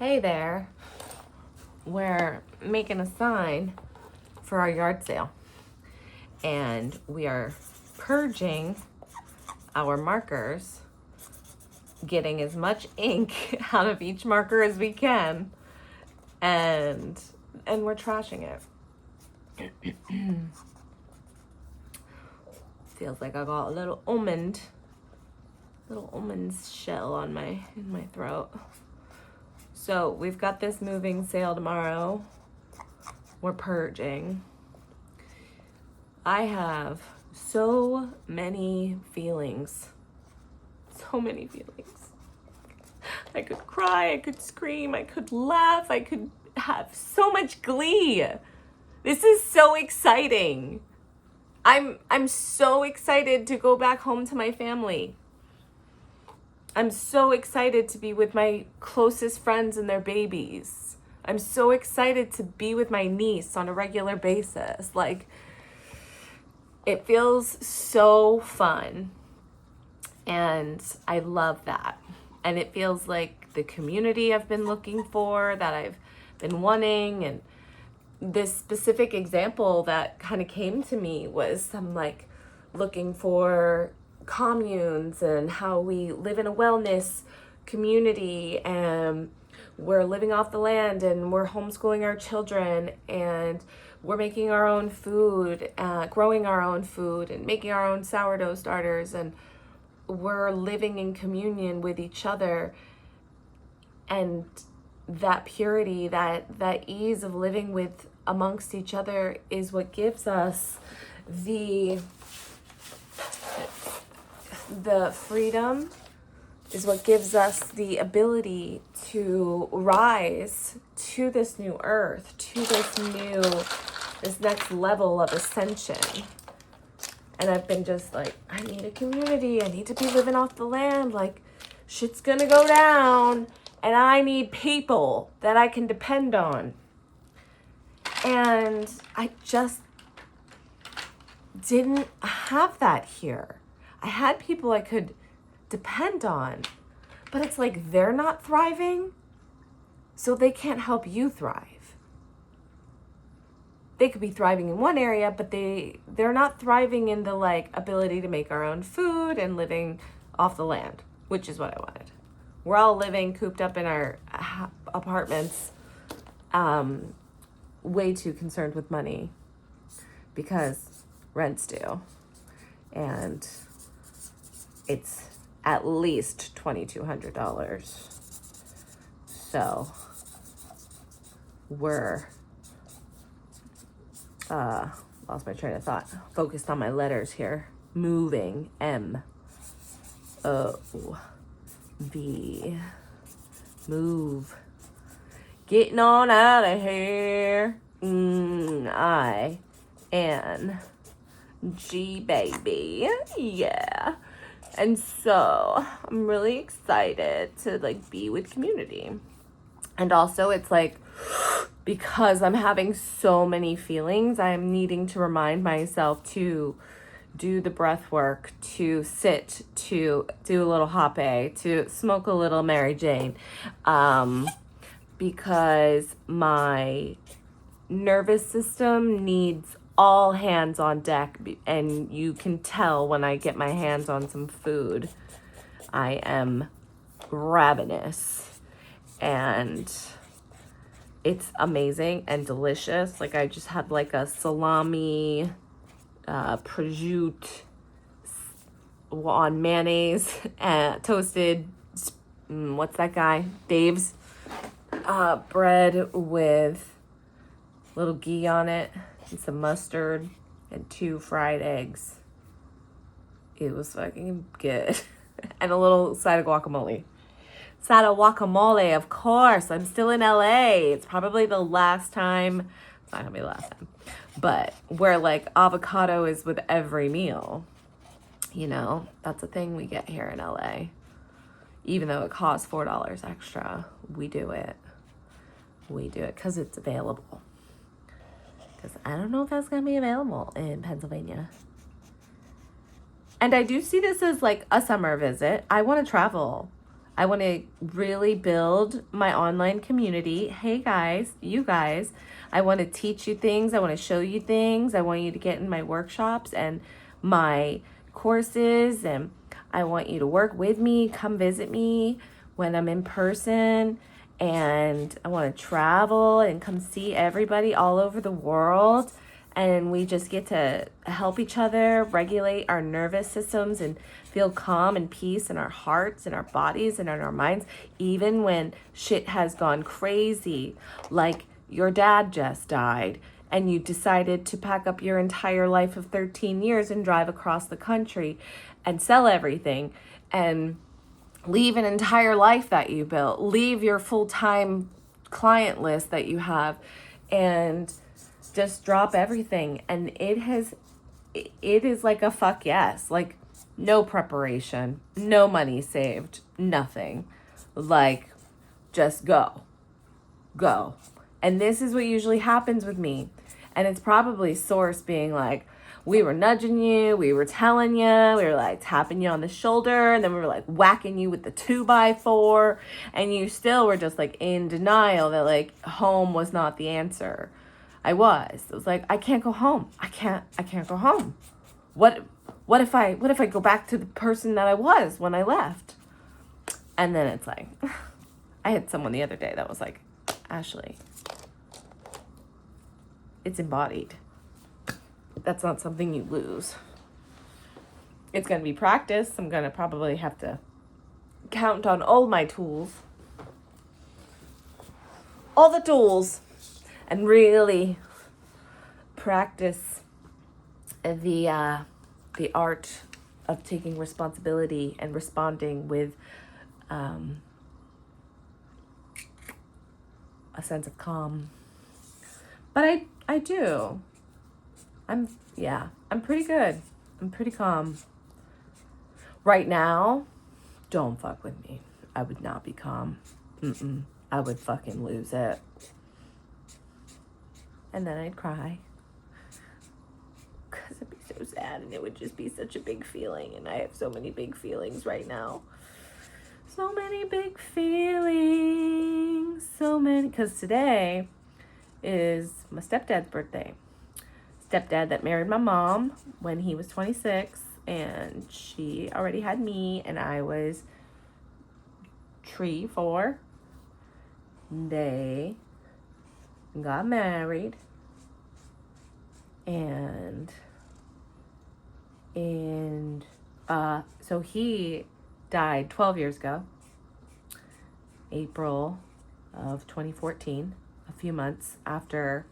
Hey there, we're making a sign for our yard sale and we are purging our markers, getting as much ink out of each marker as we can, and we're trashing it. Feels like I got a little almond shell on in my throat. So we've got this moving sale tomorrow. We're purging. I have so many feelings. So many feelings. I could cry, I could scream, I could laugh, I could have so much glee. This is so exciting. I'm so excited to go back home to my family. I'm so excited to be with my closest friends and their babies. I'm so excited to be with my niece on a regular basis. Like, it feels so fun. And I love that. And it feels like the community I've been looking for, that I've been wanting. And this specific example that kind of came to me was I'm like looking for communes and how we live in a wellness community, and we're living off the land and we're homeschooling our children and we're making our own food, growing our own food and making our own sourdough starters, and we're living in communion with each other. And that purity, that ease of living with amongst each other is what gives us the freedom, is what gives us the ability to rise to this new earth, to this next level of ascension. And I've been just like, I need a community. I need to be living off the land. Like, shit's gonna go down and I need people that I can depend on. And I just didn't have that here. I had people I could depend on, but it's like they're not thriving, so they can't help you thrive. They could be thriving in one area, but they're not thriving in the like ability to make our own food and living off the land, which is what I wanted. We're all living cooped up in our apartments, way too concerned with money because rent's due, and it's at least $2,200. So we're lost my train of thought. Focused on my letters here. Moving. M-O-V. Move. Getting on out of here. I-N-G, baby. Yeah. And so I'm really excited to like be with community. And also it's like, because I'm having so many feelings, I'm needing to remind myself to do the breath work, to sit, to do a little hape, to smoke a little Mary Jane, because my nervous system needs all hands on deck. And you can tell when I get my hands on some food, I am ravenous, and it's amazing and delicious. Like, I just had like a salami, prosciutto on mayonnaise, toasted, what's that guy? Dave's, bread with little ghee on it and some mustard and 2 fried eggs. It was fucking good. And a little side of guacamole. Side of guacamole, of course. I'm still in LA. It's probably the last time. It's not gonna be the last time. But where like avocado is with every meal. You know, that's a thing we get here in LA. Even though it costs $4 extra, we do it. We do it because it's available. Because I don't know if that's going to be available in Pennsylvania. And I do see this as like a summer visit. I want to travel. I want to really build my online community. Hey guys, you guys, I want to teach you things. I want to show you things. I want you to get in my workshops and my courses, and I want you to work with me, come visit me when I'm in person, and I want to travel and come see everybody all over the world. And we just get to help each other regulate our nervous systems and feel calm and peace in our hearts and our bodies and in our minds, even when shit has gone crazy, like your dad just died and you decided to pack up your entire life of 13 years and drive across the country and sell everything and leave an entire life that you built, leave your full-time client list that you have, and just drop everything. And it is like a fuck yes, like no preparation, no money saved, nothing, like just go. And this is what usually happens with me. And it's probably Source being like, we were nudging you, we were telling you, we were like tapping you on the shoulder, and then we were like whacking you with the 2x4, and you still were just like in denial that like home was not the answer. I was like, I can't go home. I can't go home. What if I go back to the person that I was when I left? And then it's like, I had someone the other day that was like, Ashley, it's embodied. That's not something you lose. It's going to be practice. I'm going to probably have to count on all my tools. All the tools. And really practice the art of taking responsibility and responding with a sense of calm. But I do. I'm pretty good. I'm pretty calm. Right now, don't fuck with me. I would not be calm. I would fucking lose it. And then I'd cry. Because it'd be so sad and it would just be such a big feeling. And I have so many big feelings right now. So many big feelings. So many. Because today is my stepdad's birthday. Stepdad that married my mom when he was 26. And she already had me. And I was 4. They got married. And so he died 12 years ago, April of 2014, a few months after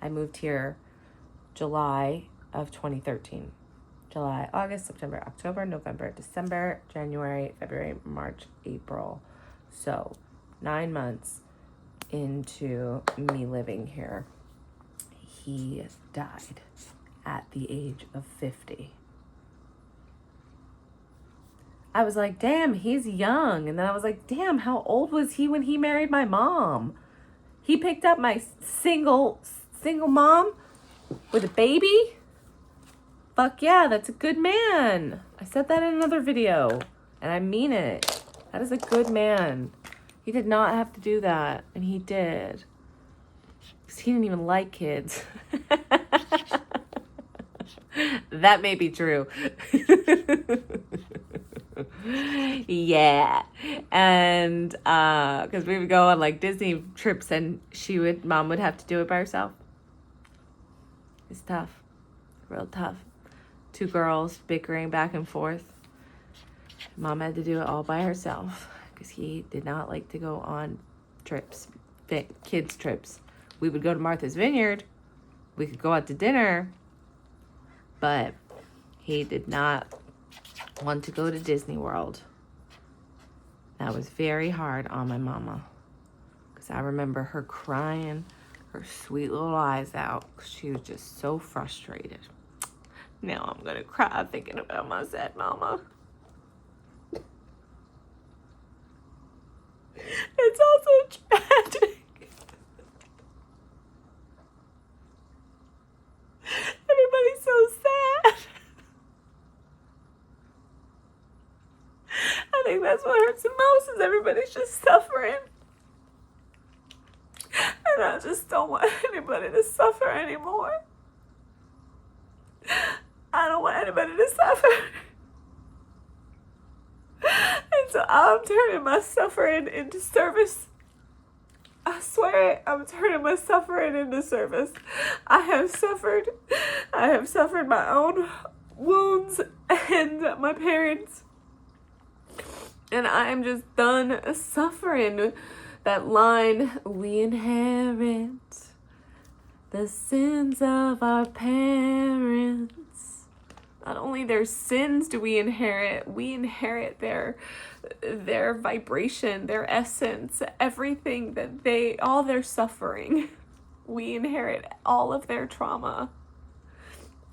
I moved here, July of 2013. July, August, September, October, November, December, January, February, March, April. So 9 months into me living here, he died at the age of 50. I was like, damn, he's young. And then I was like, damn, how old was he when he married my mom? He picked up my single mom with a baby? Fuck yeah, that's a good man. I said that in another video, and I mean it. That is a good man. He did not have to do that, and he did. Because he didn't even like kids. That may be true. Yeah. And because we would go on like Disney trips and mom would have to do it by herself. It's tough. Real tough. 2 girls bickering back and forth. Mom had to do it all by herself because he did not like to go on trips, kids trips. We would go to Martha's Vineyard. We could go out to dinner. But he did not want to go to Disney World. That was very hard on my mama. Because I remember her crying her sweet little eyes out. Because she was just so frustrated. Now I'm going to cry thinking about my sad mama. It's also tragic. Everybody's so sad. I think that's what hurts the most is everybody's just suffering. And I just don't want anybody to suffer anymore. I don't want anybody to suffer. And so I'm turning my suffering into service. I swear it, I'm turning my suffering into service. I have suffered my own wounds and my parents. And I am just done suffering. That line, we inherit the sins of our parents. Not only their sins do we inherit their vibration, their essence, everything that all their suffering. We inherit all of their trauma.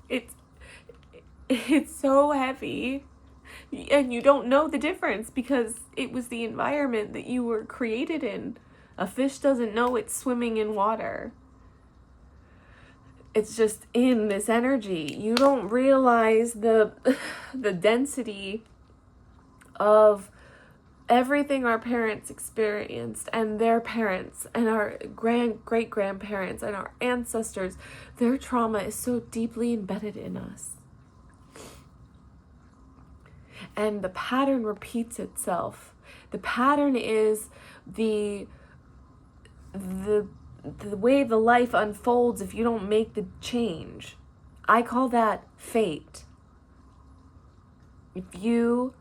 It's so heavy. And you don't know the difference because it was the environment that you were created in. A fish doesn't know it's swimming in water. It's just in this energy. You don't realize the density of everything our parents experienced and their parents and our great-grandparents and our ancestors. Their trauma is so deeply embedded in us. And the pattern repeats itself. The pattern is the way the life unfolds if you don't make the change. I call that fate. If you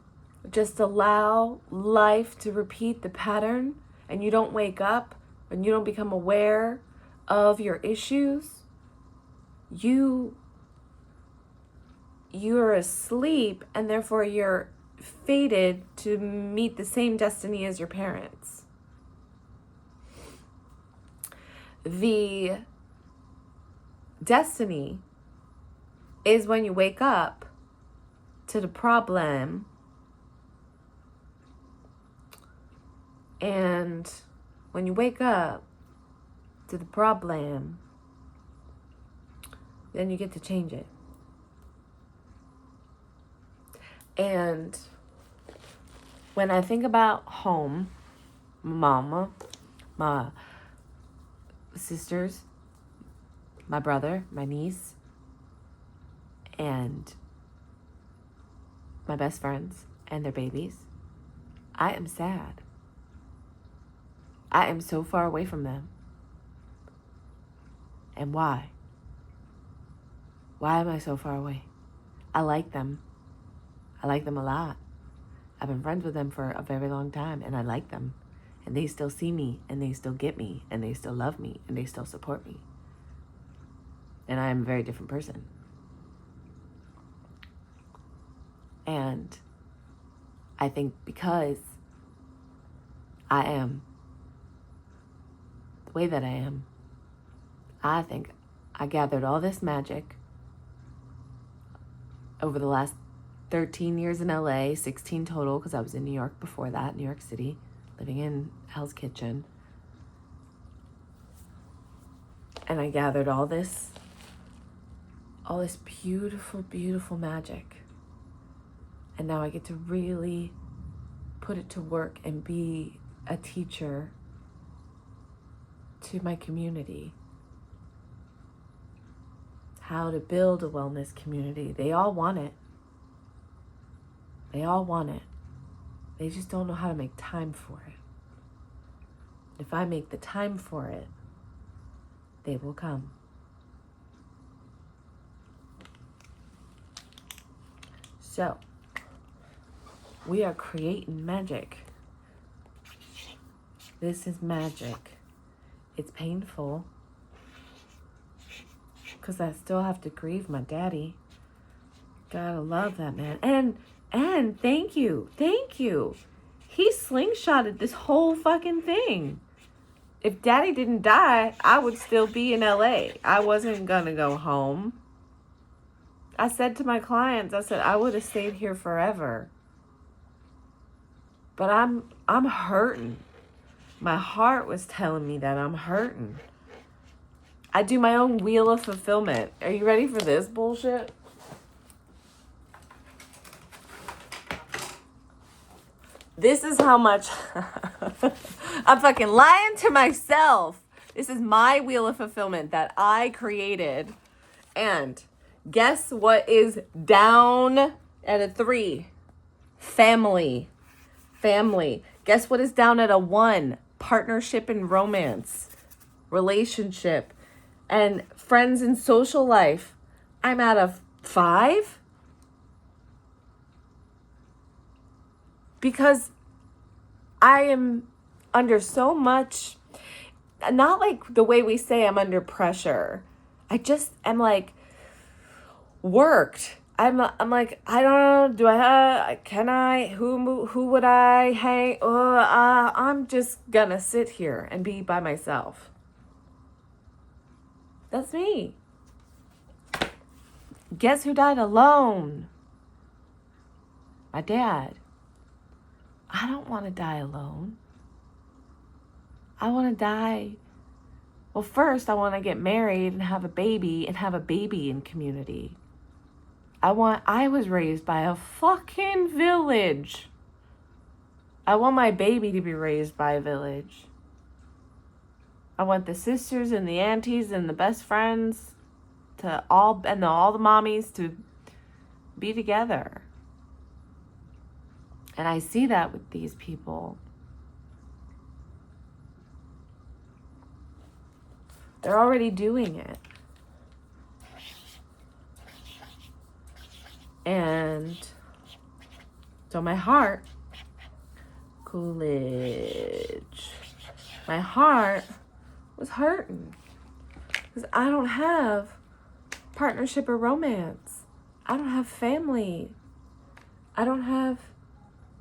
just allow life to repeat the pattern and you don't wake up and you don't become aware of your issues, you're asleep, and therefore you're fated to meet the same destiny as your parents. The destiny is when you wake up to the problem, and when you wake up to the problem, then you get to change it. And when I think about home, my mama, my sisters, my brother, my niece, and my best friends and their babies, I am sad. I am so far away from them. And why? Why am I so far away? I like them. I like them a lot. I've been friends with them for a very long time, and I like them. And they still see me, and they still get me, and they still love me, and they still support me. And I am a very different person. And I think because I am the way that I am, I think I gathered all this magic over the last 13 years in LA, 16 total, because I was in New York before that, New York City, living in Hell's Kitchen. And I gathered all this beautiful, beautiful magic. And now I get to really put it to work and be a teacher to my community. How to build a wellness community. They all want it. They all want it. They just don't know how to make time for it. If I make the time for it, they will come. So, we are creating magic. This is magic. It's painful because I still have to grieve my daddy. Gotta love that man. And thank you. He slingshotted this whole fucking thing. If daddy didn't die, I would still be in LA. I wasn't gonna go home. I said to my clients, I would have stayed here forever. But I'm hurting. My heart was telling me that I'm hurting. I do my own wheel of fulfillment. Are you ready for this bullshit? This is how much I'm fucking lying to myself. This is my wheel of fulfillment that I created. And guess what is down at a 3? Family. Guess what is down at a 1? Partnership and romance. Relationship. And friends and social life. I'm at a 5. Because I am under so much, not like the way we say I'm under pressure. I just am like worked. I'm like, I don't know, who would I hang? I'm just gonna sit here and be by myself. That's me. Guess who died alone? My dad. I don't want to die alone. I want to die. Well, first, I want to get married and have a baby in community. I was raised by a fucking village. I want my baby to be raised by a village. I want the sisters and the aunties and the best friends all the mommies to be together. And I see that with these people. They're already doing it. And so my heart, Coolidge, my heart was hurting. Because I don't have partnership or romance. I don't have family. I don't have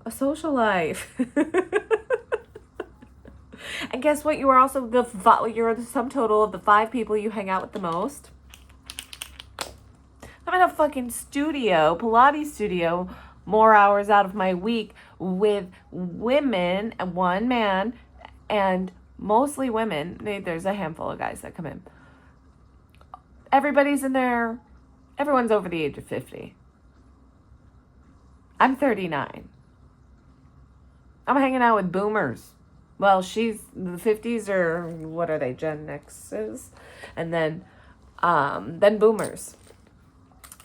a social life. And guess what? You are also you're the sum total of the 5 people you hang out with the most. I'm in a fucking studio, Pilates studio, more hours out of my week with women and one man, and mostly women. There's a handful of guys that come in. Everyone's over the age of 50. I'm 39. I'm hanging out with boomers. Well, the 50s or what are they, Gen X's? And then boomers,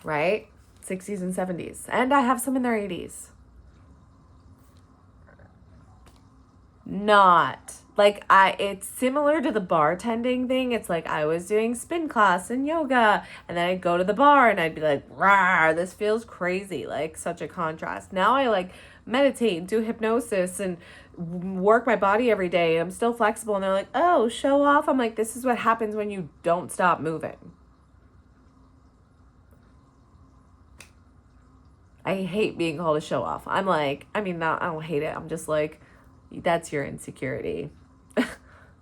right? 60s and 70s. And I have some in their 80s. It's similar to the bartending thing. It's like I was doing spin class and yoga, and then I'd go to the bar and I'd be like, rah, this feels crazy, like such a contrast. Now I like meditate and do hypnosis and work my body every day. I'm still flexible, and they're like, oh, show off. I'm like, this is what happens when you don't stop moving. I hate being called a show off. I don't hate it. I'm just like, that's your insecurity.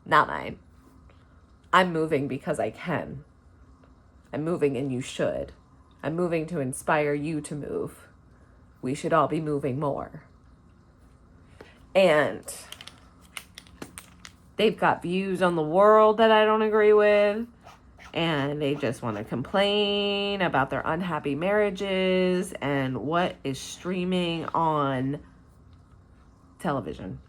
Not mine. I'm moving because I can. I'm moving and you should. I'm moving to inspire you to move. We should all be moving more. And they've got views on the world that I don't agree with. And they just want to complain about their unhappy marriages and what is streaming on television.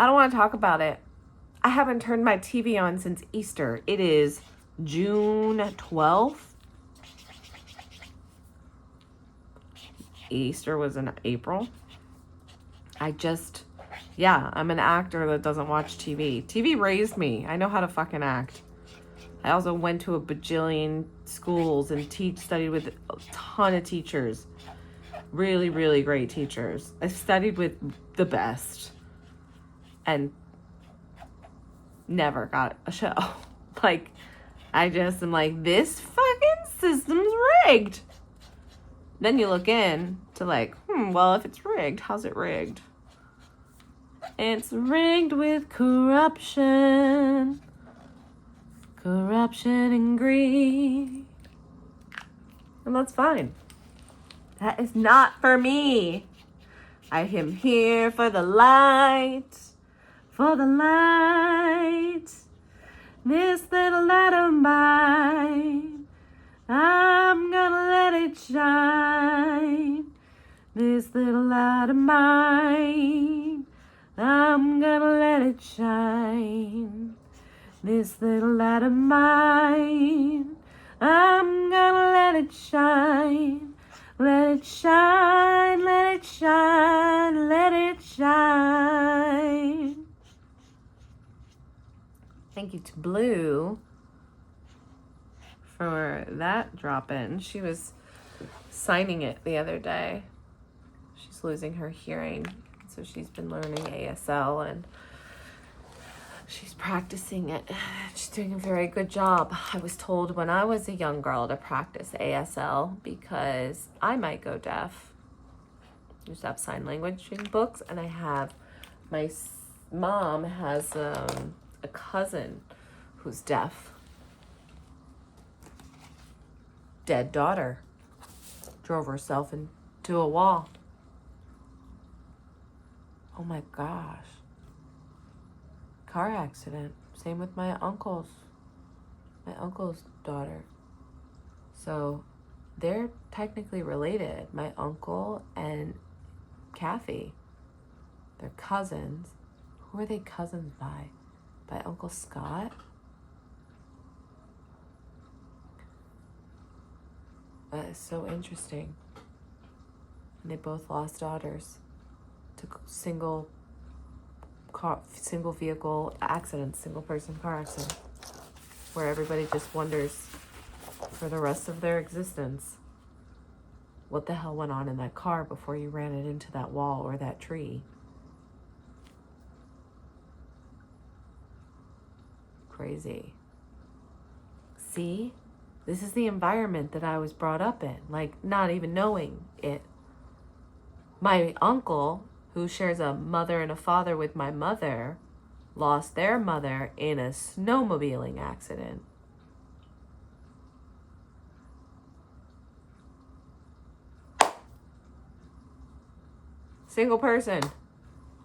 I don't want to talk about it. I haven't turned my TV on since Easter. It is June 12th. Easter was in April. I'm an actor that doesn't watch TV. TV raised me. I know how to fucking act. I also went to a bajillion schools and studied with a ton of teachers. Really, really great teachers. I studied with the best. And never got a show. I just am like, this fucking system's rigged. Then you look in to if it's rigged, how's it rigged? It's rigged with corruption. Corruption and greed. And that's fine. That is not for me. I am here for the light. For the light. This little light of mine. I'm gonna let it shine. This little light of mine. I'm gonna let it shine. This little light of mine. I'm gonna let it shine. Let it shine, let it shine, let it shine. Thank you to Blue for that drop-in. She was signing it the other day. She's losing her hearing, so she's been learning ASL and she's practicing it. She's doing a very good job. I was told when I was a young girl to practice ASL because I might go deaf. I used to have sign language in books, and I have, my mom has a cousin who's deaf. Dead daughter. Drove herself into a wall. Oh my gosh. Car accident. Same with my uncle's daughter. So they're technically related. My uncle and Kathy. They're cousins. Who are they cousins by? By Uncle Scott? That is so interesting. And they both lost daughters to single vehicle accidents, single person car accidents, where everybody just wonders for the rest of their existence what the hell went on in that car before you ran it into that wall or that tree. Crazy. See? This is the environment that I was brought up in, like not even knowing it. My uncle, who shares a mother and a father with my mother, lost their mother in a snowmobiling accident. Single person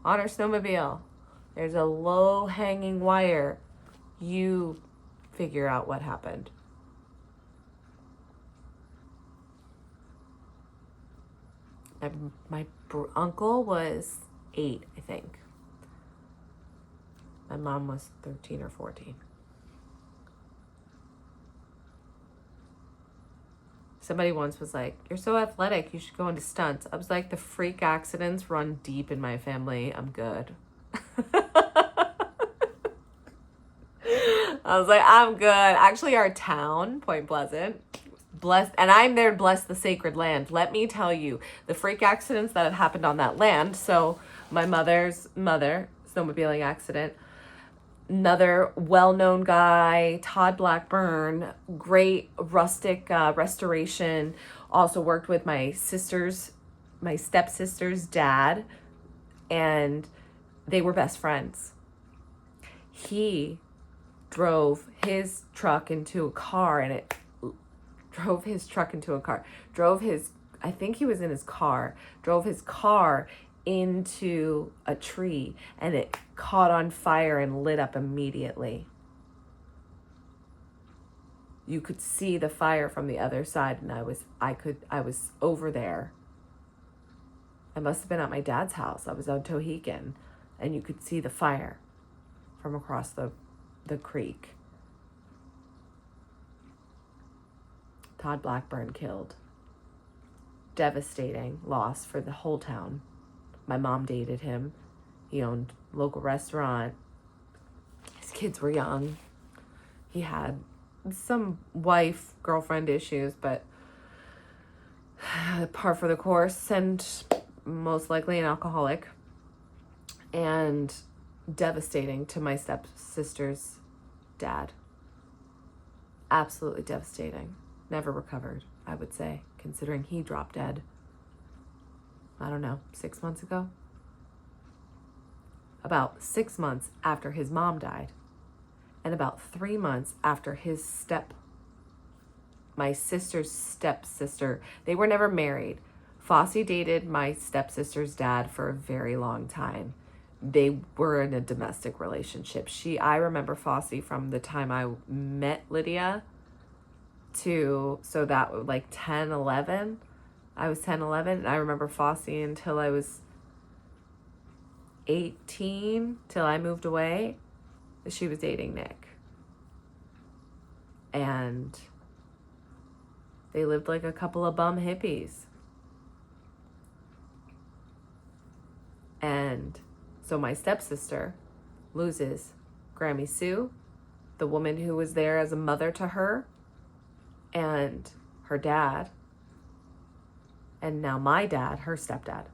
on her snowmobile. There's a low-hanging wire. You figure out what happened. My uncle was 8, I think. My mom was 13 or 14. Somebody once was like, "You're so athletic, you should go into stunts." I was like, the freak accidents run deep in my family. I'm good. I was like, I'm good. Actually, our town, Point Pleasant, blessed, and I'm there to bless the sacred land. Let me tell you, the freak accidents that have happened on that land. So my mother's mother, snowmobiling accident, another well-known guy, Todd Blackburn, great rustic restoration, also worked with my stepsister's dad, and they were best friends. He drove his truck into a car, and I think he was in his car, drove his car into a tree, and it caught on fire and lit up immediately. You could see the fire from the other side, and I was over there. I must have been at my dad's house. I was on Tohican, and you could see the fire from across the creek. Todd Blackburn killed. Devastating loss for the whole town. My mom dated him. He owned a local restaurant. His kids were young. He had some girlfriend issues, but par for the course, and most likely an alcoholic. And devastating to my stepsister's dad. Absolutely devastating. Never recovered, I would say, considering he dropped dead, I don't know, 6 months ago? About 6 months after his mom died, and about 3 months after my sister's stepsister. They were never married. Fosse dated my stepsister's dad for a very long time. They were in a domestic relationship. I remember Fosse from the time I met Lydia so that like 10, 11. I was 10, 11. And I remember Fossey until I was 18, till I moved away. She was dating Nick. And they lived like a couple of bum hippies. And so my stepsister loses Grammy Sue, the woman who was there as a mother to her, and her dad, and now my dad, her stepdad.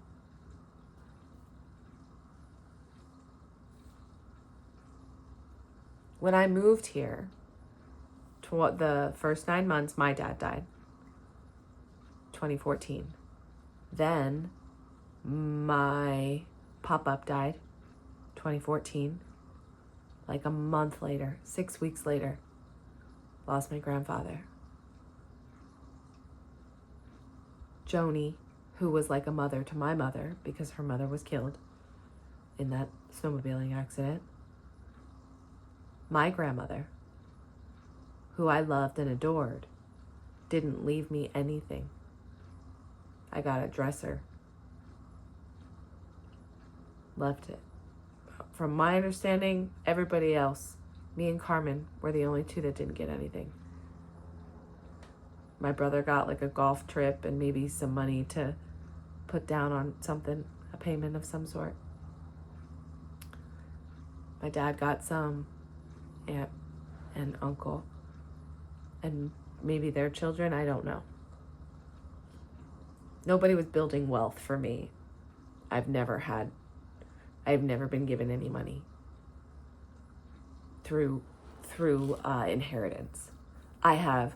When I moved here, the first 9 months, my dad died, 2014. Then my pop-up died, 2014. Like a month later, 6 weeks later, lost my grandfather. Joni, who was like a mother to my mother because her mother was killed in that snowmobiling accident. My grandmother, who I loved and adored, didn't leave me anything. I got a dresser. Left it. From my understanding, everybody else, me and Carmen, were the only two that didn't get anything. My brother got like a golf trip and maybe some money to put down on something, a payment of some sort. My dad got some, aunt and uncle, and maybe their children, I don't know. Nobody was building wealth for me. I've never been given any money through inheritance. I have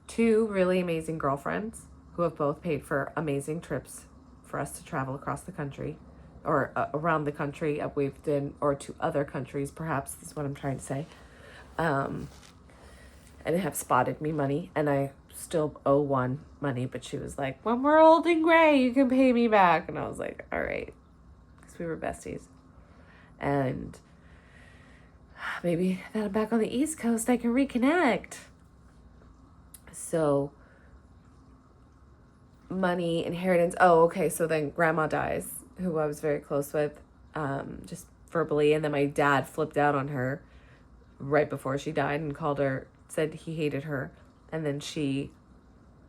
2 really amazing girlfriends who have both paid for amazing trips for us to travel across the country, or around the country. We've been, or to other countries, perhaps is what I'm trying to say. And have spotted me money, and I still owe one money, but she was like, when we're old and gray, you can pay me back. And I was like, all right, because we were besties. And maybe that I'm back on the East Coast, I can reconnect. So money, inheritance. Oh, okay. So then grandma dies, who I was very close with, just verbally. And then my dad flipped out on her right before she died and called her, said he hated her. And then she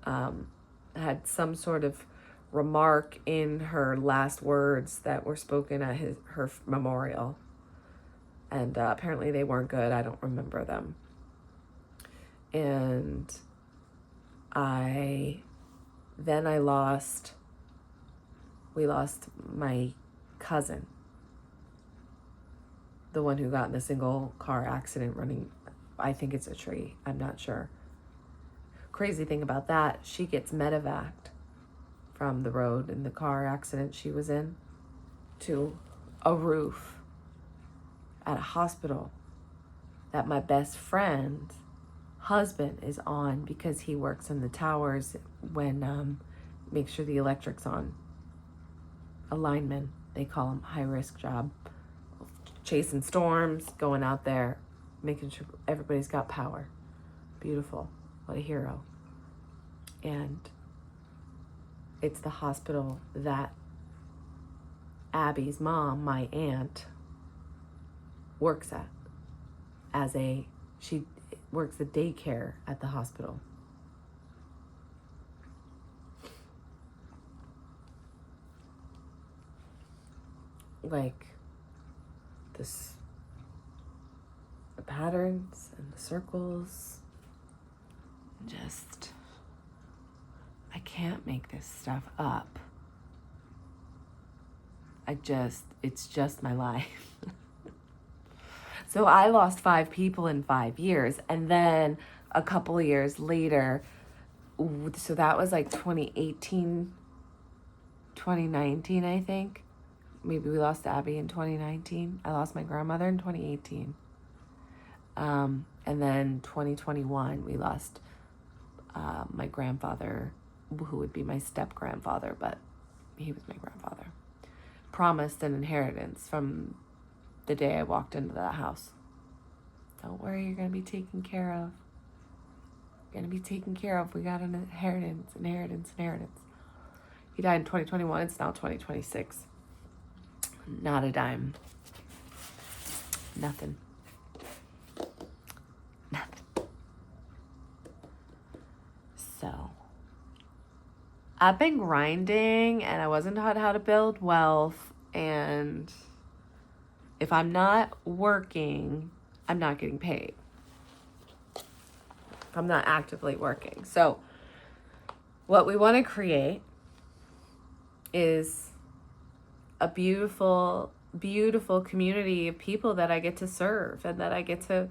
had some sort of remark in her last words that were spoken at her memorial. And apparently they weren't good. I don't remember them. And we lost my cousin, the one who got in a single car accident running, I think it's a tree, I'm not sure. Crazy thing about that, she gets medevaced from the road in the car accident she was in to a roof at a hospital that my best friend's husband is on, because he works in the towers when make sure the electric's on. A lineman, they call him, high risk job, chasing storms, going out there, making sure everybody's got power. Beautiful, what a hero. And it's the hospital that Abby's mom, my aunt, works at. She works at daycare at the hospital. Like the patterns and the circles, just, I can't make this stuff up. It's just my life. So I lost 5 people in 5 years. And then a couple of years later, so that was like 2018, 2019, I think. Maybe we lost Abby in 2019. I lost my grandmother in 2018. And then 2021, we lost my grandfather, who would be my step-grandfather, but he was my grandfather. Promised an inheritance from the day I walked into that house. Don't worry, you're going to be taken care of. Gonna be taken care of. We got an inheritance. He died in 2021. It's now 2026. Not a dime. Nothing. So, I've been grinding and I wasn't taught how to build wealth. And if I'm not working, I'm not getting paid. If I'm not actively working. So, what we want to create is a beautiful, beautiful community of people that I get to serve and that I get to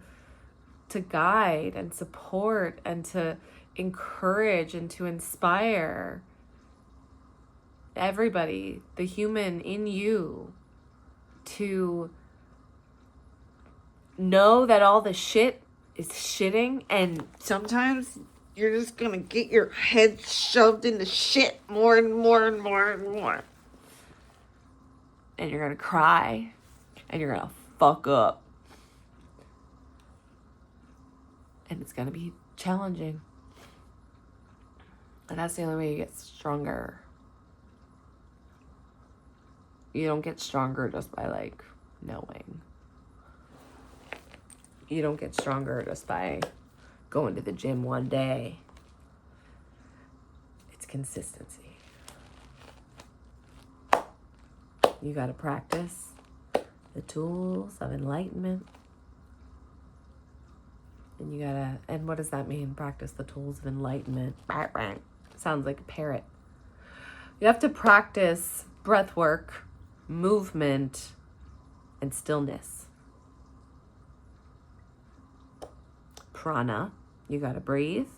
guide and support and to encourage and to inspire everybody, the human in you, to know that all the shit is shitting, and sometimes you're just gonna get your head shoved into shit more and more and more and more. And you're gonna cry, and you're gonna fuck up. And it's gonna be challenging. And that's the only way you get stronger. You don't get stronger just by, like, knowing. You don't get stronger just by going to the gym one day. It's consistency. You gotta practice the tools of enlightenment. And you gotta, and what does that mean? Practice the tools of enlightenment. Sounds like a parrot. You have to practice breathwork, movement, and stillness. Prana, you gotta breathe.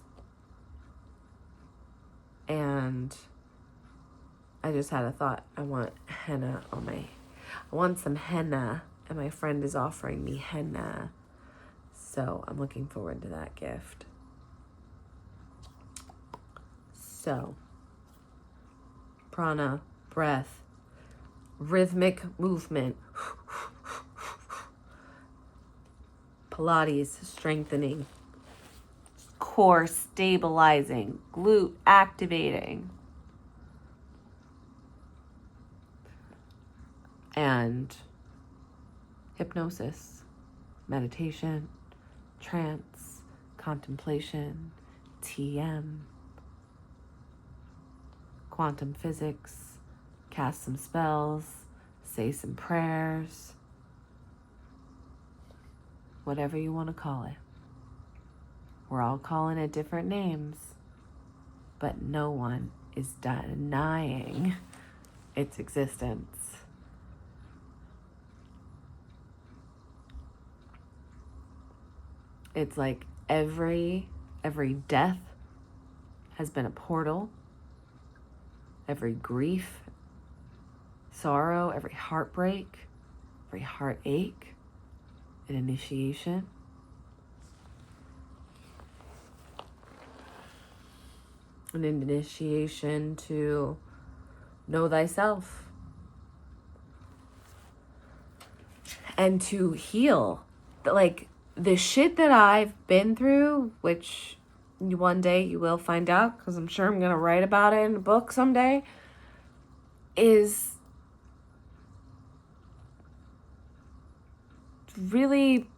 And I just had a thought. I want henna on I want some henna, and my friend is offering me henna. So I'm looking forward to that gift. So, prana, breath, rhythmic movement, Pilates, strengthening, core stabilizing, glute activating, and hypnosis, meditation, trance, contemplation, TM, quantum physics, cast some spells, say some prayers, whatever you want to call it. We're all calling it different names, but no one is denying its existence. It's like every death has been a portal. Every grief, sorrow, every heartbreak, every heartache, an initiation. An initiation to know thyself and to heal. Like, the shit that I've been through, which one day you will find out, because I'm sure I'm going to write about it in a book someday, is really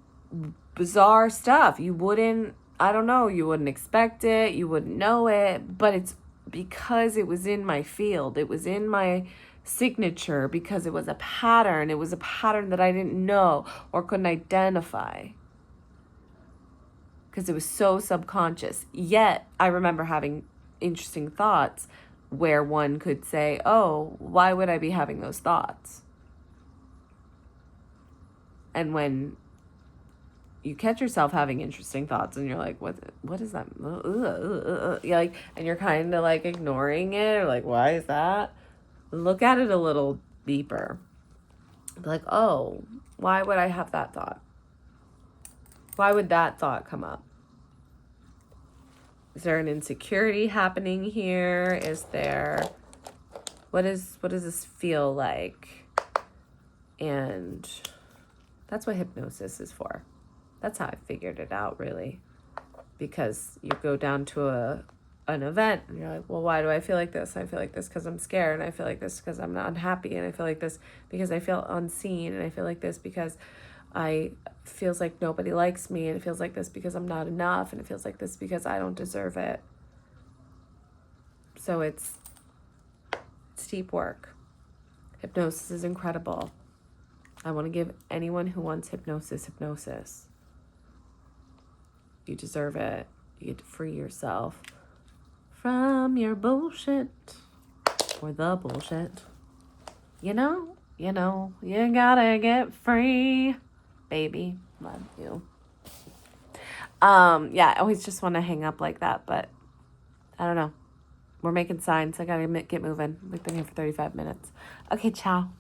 bizarre stuff. You wouldn't expect it, you wouldn't know it, but it's because it was in my field, it was in my signature, because it was a pattern that I didn't know or couldn't identify. Because it was so subconscious. Yet, I remember having interesting thoughts where one could say, oh, why would I be having those thoughts? And when you catch yourself having interesting thoughts and you're like, what is that? You're like, and you're kind of like ignoring it, or like, why is that? Look at it a little deeper. Like, oh, why would I have that thought? Why would that thought come up? Is there an insecurity happening here? What does this feel like? And that's what hypnosis is for. That's how I figured it out, really. because you go down to an event and you're like, well, why do I feel like this? I feel like this because I'm scared, and I feel like this because I'm not unhappy, and I feel like this because I feel unseen, and I feel like this because I feels like nobody likes me, and it feels like this because I'm not enough, and it feels like this because I don't deserve it. So it's deep work. Hypnosis is incredible. I want to give anyone who wants hypnosis. You deserve it. You get to free yourself from your bullshit or the bullshit. You know, you gotta get free, baby. Love you. Yeah, I always just want to hang up like that, but I don't know. We're making signs. I gotta get moving. We've been here for 35 minutes. Okay, ciao.